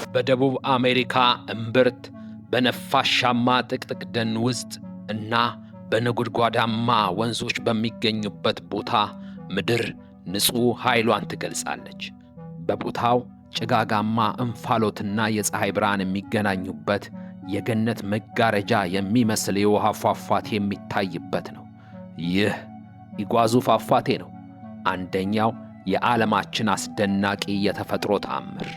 በደቡብ አሜሪካ እምብርት በነፋሻማ ጥቅጥቅ ደን ውስጥ እና በነጎድጓዳማ ወንዞች በሚገኙበት ቦታ ምድር ንጹህ ኃይሏን ትገልጻለች። በቦታው ጭጋጋማ እንፋሎትና የፀሐይ ብርሃን የሚገናኙበት የገነት መጋረጃ የሚመስል የውሃ ፏፏቴ የሚታይበት ነው። ይህ ኢጓዙ ፏፏቴ ነው፣ አንደኛው የዓለማችን አስደናቂ የተፈጥሮ ተአምር።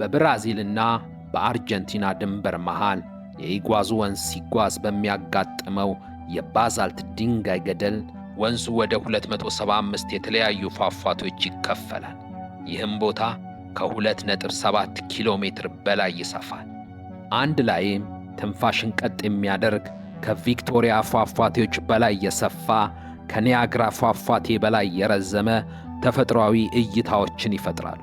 በብራዚልና በአርጀንቲና ድንበር መሃል የኢጓዙ ወንዝ ሲጓዝ በሚያጋጥመው የባዛልት ድንጋይ ገደል ወንዙ ወደ 275 የተለያዩ ፏፏቴዎች ይከፈላል። ይህም ቦታ ከ2.7 ኪሎ ሜትር በላይ ይሰፋል። አንድ ላይም ትንፋሽን ቀጥ የሚያደርግ ከቪክቶሪያ ፏፏቴዎች በላይ የሰፋ ከኒያግራ ፏፏቴ በላይ የረዘመ ተፈጥሯዊ እይታዎችን ይፈጥራሉ።